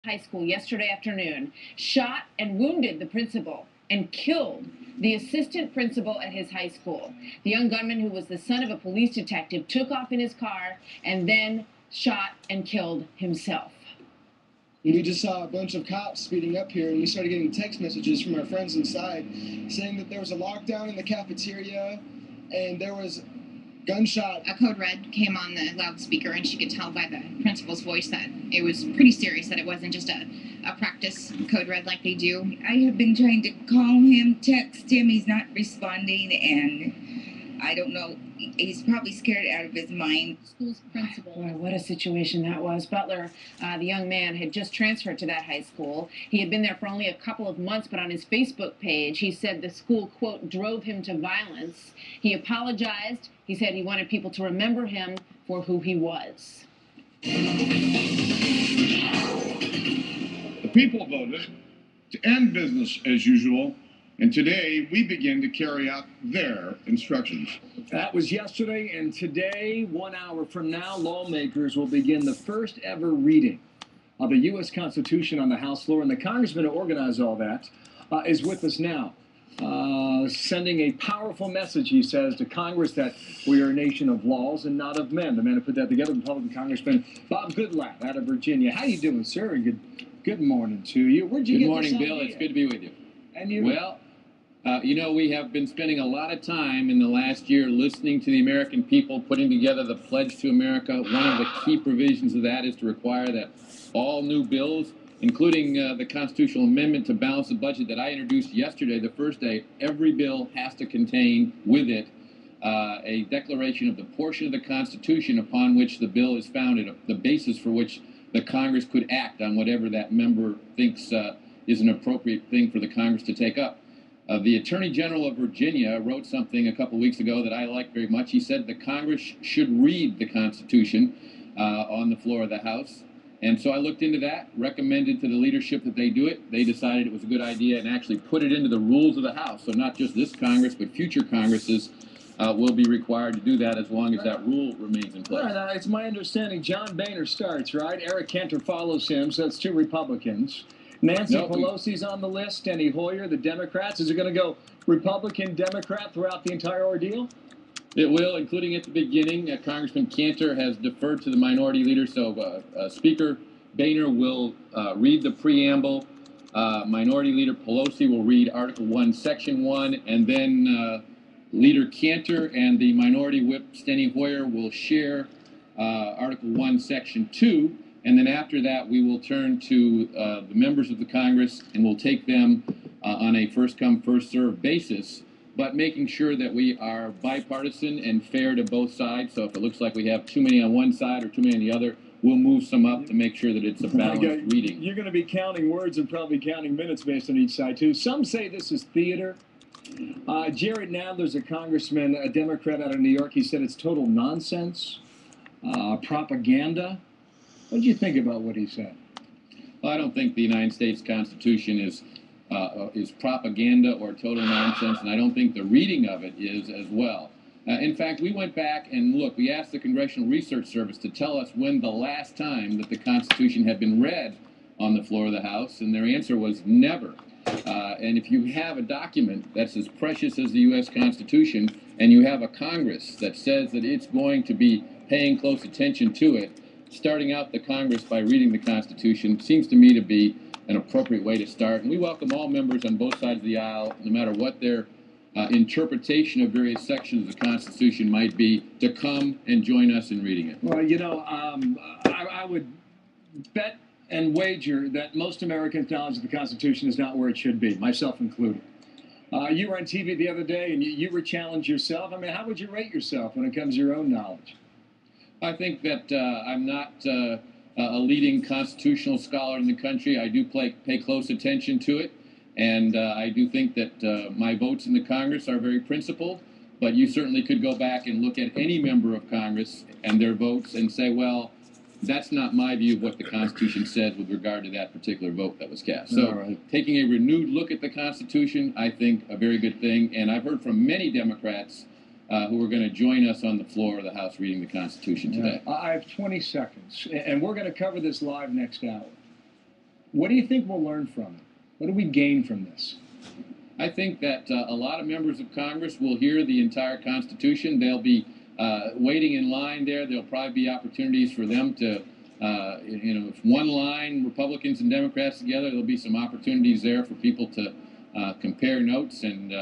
High School yesterday afternoon, shot and wounded the principal and killed the assistant principal at his high school. The young gunman, who was the son of a police detective, took off in his car and then shot and killed himself. We just saw a bunch of cops speeding up here, and we started getting text messages from our friends inside saying that there was a lockdown in the cafeteria and there was gunshot. A code red came on the loudspeaker, and she could tell by the principal's voice that it was pretty serious, that it wasn't just a practice code red like they do. I have been trying to call him, text him. He's not responding, and I don't know. He's probably scared out of his mind. School's principal. Boy, what a situation that was. Butler, the young man, had just transferred to that high school. He had been there for only a couple of months, but on his Facebook page, he said the school, quote, drove him to violence. He apologized. He said he wanted people to remember him for who he was. The people voted to end business as usual, and today we begin to carry out their instructions. That was yesterday, and today, 1 hour from now, lawmakers will begin the first ever reading of the U.S. Constitution on the House floor, and the congressman who organized all that is with us now, sending a powerful message, he says, to Congress that we are a nation of laws and not of men. The man who put that together, Republican Congressman Bob Goodlatte out of Virginia. How you doing, sir? And good morning to you. Where'd you Good get morning, this Bill. idea? It's good to be with you. And you? Well, you know, we have been spending a lot of time in the last year listening to the American people, putting together the Pledge to America. One of the key provisions of that is to require that all new bills, including the constitutional amendment to balance the budget that I introduced yesterday, the first day, every bill has to contain with it a declaration of the portion of the Constitution upon which the bill is founded, the basis for which the Congress could act on whatever that member thinks is an appropriate thing for the Congress to take up. The Attorney General of Virginia wrote something a couple weeks ago that I like very much. He said the Congress should read the Constitution on the floor of the House. And so I looked into that, recommended to the leadership that they do it. They decided it was a good idea and actually put it into the rules of the House. So not just this Congress, but future Congresses will be required to do that as long as that rule remains in place. Right, it's my understanding John Boehner starts, right? Eric Cantor follows him, so that's two Republicans. Nancy Pelosi's on the list. Steny Hoyer, the Democrats. Is it going to go Republican, Democrat throughout the entire ordeal? It will, including at the beginning. Congressman Cantor has deferred to the minority leader, so Speaker Boehner will read the preamble. Minority Leader Pelosi will read Article 1, Section 1, and then Leader Cantor and the Minority Whip Steny Hoyer will share Article 1, Section 2. And then after that, we will turn to the members of the Congress and we'll take them on a first-come, first-served basis, but making sure that we are bipartisan and fair to both sides. So if it looks like we have too many on one side or too many on the other, we'll move some up to make sure that it's a balanced reading. You're going to be counting words and probably counting minutes based on each side, too. Some say this is theater. Jared Nadler's a congressman, a Democrat out of New York. He said it's total nonsense, propaganda. What did you think about what he said? Well, I don't think the United States Constitution is propaganda or total nonsense, and I don't think the reading of it is as well. In fact, we went back and looked. We asked the Congressional Research Service to tell us when the last time that the Constitution had been read on the floor of the House, and their answer was never. And if you have a document that's as precious as the U.S. Constitution, and you have a Congress that says that it's going to be paying close attention to it, starting out the Congress by reading the Constitution seems to me to be an appropriate way to start. And we welcome all members on both sides of the aisle, no matter what their interpretation of various sections of the Constitution might be, to come and join us in reading it. Well, you know, I would bet and wager that most Americans' knowledge of the Constitution is not where it should be, myself included. You were on TV the other day, and you were challenged yourself. I mean, how would you rate yourself when it comes to your own knowledge? I think that I'm not a leading constitutional scholar in the country. I do pay close attention to it, and I do think that my votes in the Congress are very principled, but you certainly could go back and look at any member of Congress and their votes and say, well, that's not my view of what the Constitution says with regard to that particular vote that was cast. So taking a renewed look at the Constitution, I think a very good thing, and I've heard from many Democrats who are going to join us on the floor of the House reading the Constitution today. I have 20 seconds, and we're going to cover this live next hour. What do you think we'll learn from it? What do we gain from this? I think that a lot of members of Congress will hear the entire Constitution. They'll be waiting in line there. There'll probably be opportunities for them to, if one line, Republicans and Democrats together, there'll be some opportunities there for people to compare notes. And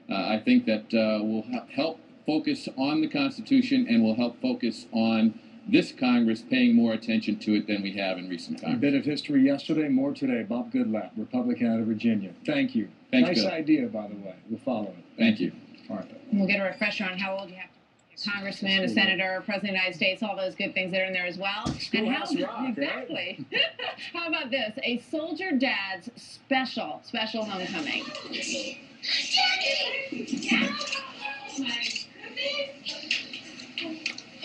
I think that will help focus on the Constitution and will help focus on this Congress paying more attention to it than we have in recent Congress. A bit of history yesterday, more today. Bob Goodlatte, Republican out of Virginia. Thank you. Thanks, nice Bill. idea, by the way. We'll follow it. Thank you. All right. We'll get a refresher on how old you have to be. A congressman, a senator, president of the United States, all those good things that are in there as well. Schoolhouse Rock, exactly. Right? How about this? A soldier dad's special homecoming.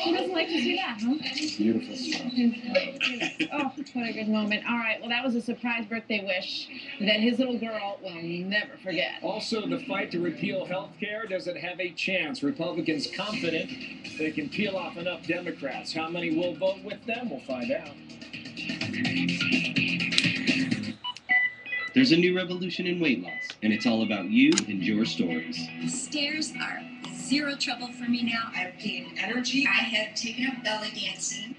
Who doesn't like to see that, huh? Beautiful stuff. Oh, what a good moment. All right, well, that was a surprise birthday wish that his little girl will never forget. Also, the fight to repeal health care, does it have a chance? Republicans confident they can peel off enough Democrats. How many will vote with them? We'll find out. There's a new revolution in weight loss, and it's all about you and your stories. The stairs are zero trouble for me now. I've gained energy. I have taken up belly dancing.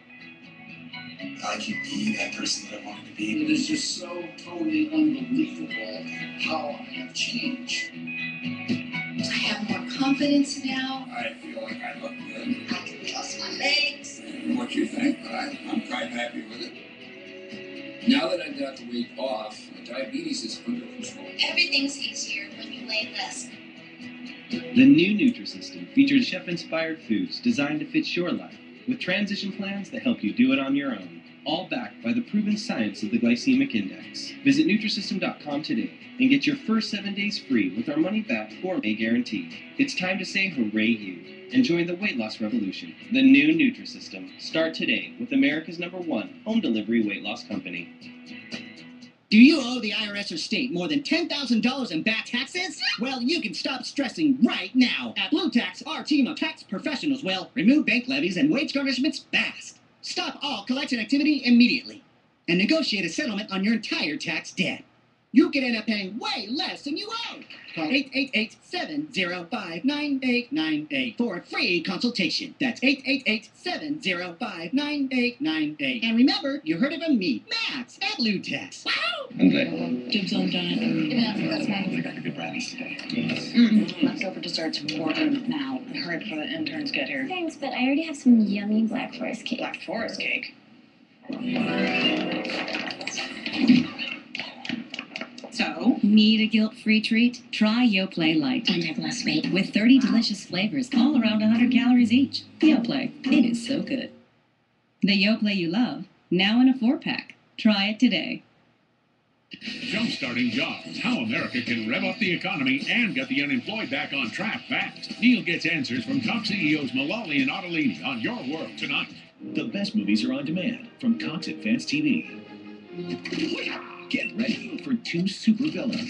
I can be that person that I wanted to be. It is just so totally unbelievable how I have changed. I have more confidence now. I feel like I look good. I can toss my legs. What you think, but I'm quite happy with it. Now that I've got the weight off, my diabetes is under control. Everything's easier when you weigh less. The new Nutrisystem features chef-inspired foods designed to fit your life, with transition plans that help you do it on your own, all backed by the proven science of the glycemic index. Visit Nutrisystem.com today and get your first 7 days free with our money-back gourmet guarantee. It's time to say hooray you and join the weight loss revolution. The new Nutrisystem. Start today with America's #1 home delivery weight loss company. Do you owe the IRS or state more than $10,000 in back taxes? Well, you can stop stressing right now. At Blue Tax, our team of tax professionals will remove bank levies and wage garnishments fast. Stop all collection activity immediately. And negotiate a settlement on your entire tax debt. You could end up paying way less than you owe. Call 888-705-9898 for a free consultation. That's 888-705-9898. And remember, you heard of me, Max, at Blue Tax. Wow! Dibs on John. Yeah, that's fine. I got good brownies today. Let's go for desserts and order now. Hurry before the interns get here. Thanks, but I already have some yummy Black Forest cake. Black Forest cake? So, need a guilt-free treat? Try YoPlay Light. And I've lost weight. With 30 delicious flavors, all around 100 calories each. YoPlay, it is so good. The YoPlay you love, now in a 4-pack. Try it today. Jump-starting jobs. How America can rev up the economy and get the unemployed back on track fast. Neil gets answers from top CEOs Mullally and Ottolini on Your World Tonight. The best movies are on demand from Cox Advanced TV. Get ready for 2 super villains,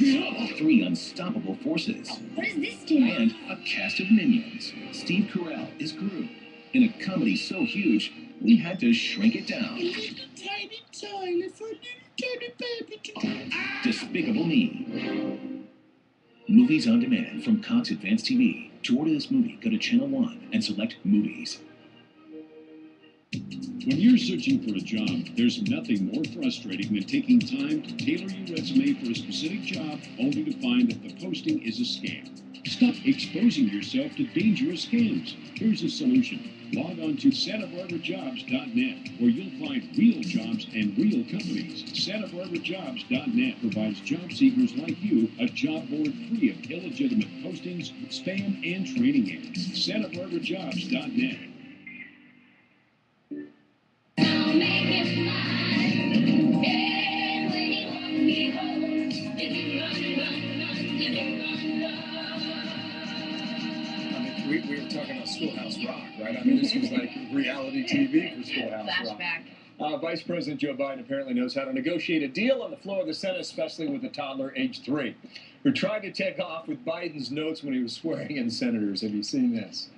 3 unstoppable forces, What does this do? and a cast of minions. Steve Carell is Groot in a comedy so huge we had to shrink it down. Tiny toilet for tiny baby. Despicable Me. Movies on demand from Cox Advanced TV. To order this movie, go to Channel 1 and select Movies. When you're searching for a job, there's nothing more frustrating than taking time to tailor your resume for a specific job only to find that the posting is a scam. Stop exposing yourself to dangerous scams. Here's a solution. Log on to setupwhereverjobs.net, where you'll find real jobs and real companies. Setupwhereverjobs.net provides job seekers like you a job board free of illegitimate postings, spam, and training ads. Setupwhereverjobs.net. We were talking about Schoolhouse Rock, right? I mean, this was like reality TV for Schoolhouse Rock. Flashback. Vice President Joe Biden apparently knows how to negotiate a deal on the floor of the Senate, especially with a toddler age 3, who tried to take off with Biden's notes when he was swearing in senators. Have you seen this?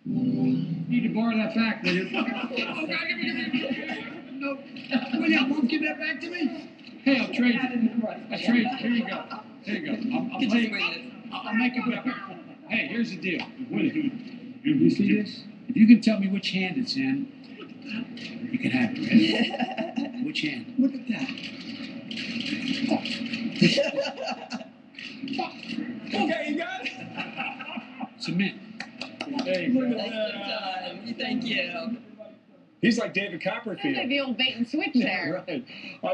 Need to borrow that back, will you? No. Will you, won't give that back to me? Hey, I'll trade. Here you go. There you go. I'll make it better. Hey, here's the deal. You see this? If you can tell me which hand it's in, you can have it. Which hand? Look at that. Okay, you got it. Submit. Hey, Look at that. Thank you. He's like David Sounds Copperfield. like the old bait and switch there. Right.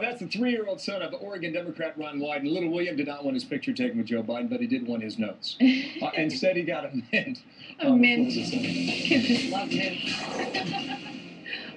That's the 3-year-old son of Oregon Democrat Ron Wyden. Little William did not want his picture taken with Joe Biden, but he did want his notes. Instead, he got a mint. A mint. Kids just love mint.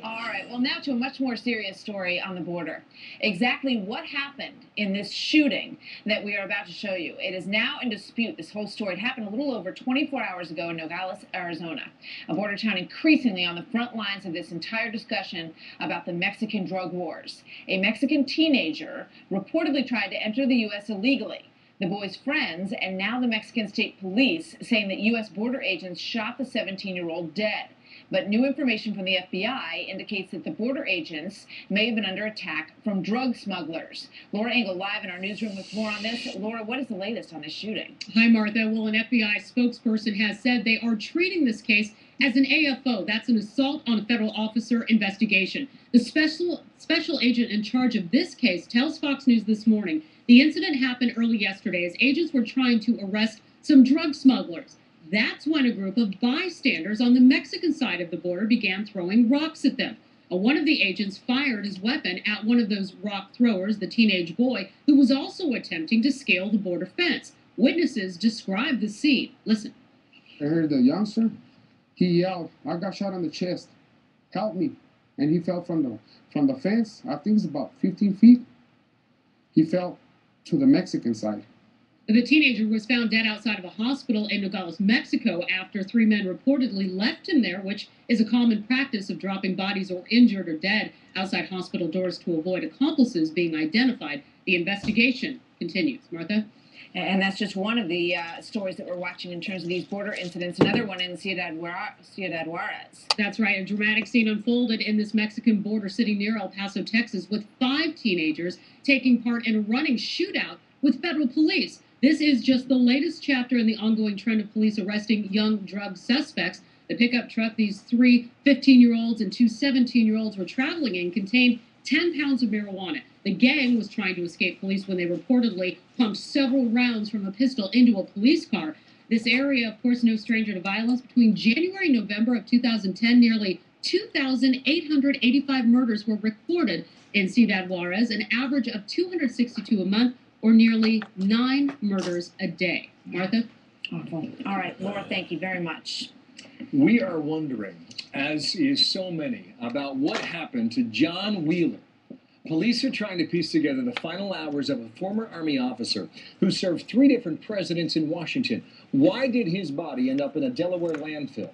All right, well, now to a much more serious story on the border. Exactly what happened in this shooting that we are about to show you. It is now in dispute, this whole story. It happened a little over 24 hours ago in Nogales, Arizona, a border town increasingly on the front lines of this entire discussion about the Mexican drug wars. A Mexican teenager reportedly tried to enter the U.S. illegally. The boy's friends and now the Mexican state police saying that U.S. border agents shot the 17-year-old dead. But new information from the FBI indicates that the border agents may have been under attack from drug smugglers. Laura Engel live in our newsroom with more on this. Laura, what is the latest on this shooting? Hi, Martha. Well, an FBI spokesperson has said they are treating this case as an AFO. That's an assault on a federal officer investigation. The special agent in charge of this case tells Fox News this morning the incident happened early yesterday as agents were trying to arrest some drug smugglers. That's when a group of bystanders on the Mexican side of the border began throwing rocks at them. One of the agents fired his weapon at one of those rock throwers, the teenage boy, who was also attempting to scale the border fence. Witnesses described the scene. Listen. I heard the youngster. He yelled, "I got shot on the chest. Help me." And he fell from the fence. I think it's about 15 feet. He fell to the Mexican side. The teenager was found dead outside of a hospital in Nogales, Mexico, after 3 men reportedly left him there, which is a common practice of dropping bodies or injured or dead outside hospital doors to avoid accomplices being identified. The investigation continues. Martha? And that's just one of the stories that we're watching in terms of these border incidents. Another one in Ciudad Juarez. That's right. A dramatic scene unfolded in this Mexican border city near El Paso, Texas, with 5 teenagers taking part in a running shootout with federal police. This is just the latest chapter in the ongoing trend of police arresting young drug suspects. The pickup truck these 3 15-year-olds and 2 17-year-olds were traveling in contained 10 pounds of marijuana. The gang was trying to escape police when they reportedly pumped several rounds from a pistol into a police car. This area, of course, no stranger to violence. Between January and November of 2010, nearly 2,885 murders were recorded in Ciudad Juarez, an average of 262 a month, or nearly 9 murders a day. Martha? Awful. All right, Laura, thank you very much. We are wondering, as is so many, about what happened to John Wheeler. Police are trying to piece together the final hours of a former Army officer who served 3 different presidents in Washington. Why did his body end up in a Delaware landfill?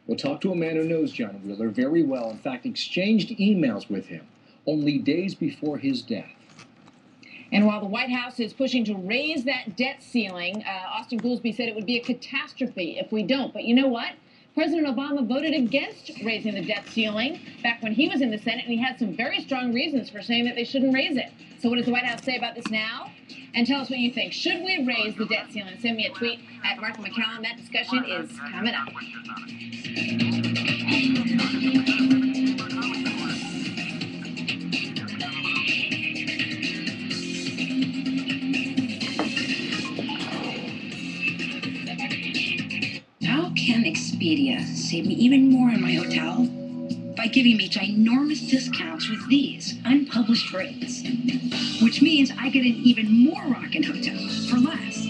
We'll talk to a man who knows John Wheeler very well, in fact, exchanged emails with him only days before his death. And while the White House is pushing to raise that debt ceiling, Austin Goolsbee said it would be a catastrophe if we don't. But you know what? President Obama voted against raising the debt ceiling back when he was in the Senate, and he had some very strong reasons for saying that they shouldn't raise it. So what does the White House say about this now? And tell us what you think. Should we raise the debt ceiling? Send me a tweet at Martha McCallum. That discussion is coming up. How can Expedia save me even more in my hotel? By giving me ginormous discounts with these unpublished rates. Which means I get an even more rockin' hotel for less.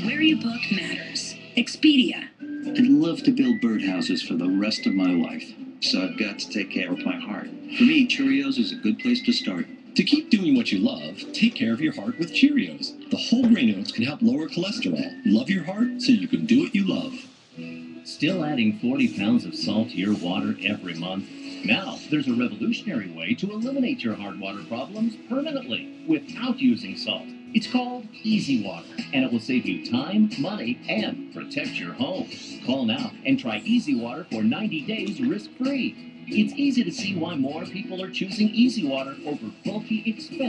Where you book matters. Expedia. I'd love to build birdhouses for the rest of my life, so I've got to take care of my heart. For me, Cheerios is a good place to start. To keep doing what you love, take care of your heart with Cheerios. The whole grain oats can help lower cholesterol. Love your heart so you can do what you love. Still adding 40 pounds of salt to your water every month? Now, there's a revolutionary way to eliminate your hard water problems permanently without using salt. It's called Easy Water, and it will save you time, money, and protect your home. Call now and try Easy Water for 90 days risk-free. It's easy to see why more people are choosing Easy Water over bulky, expensive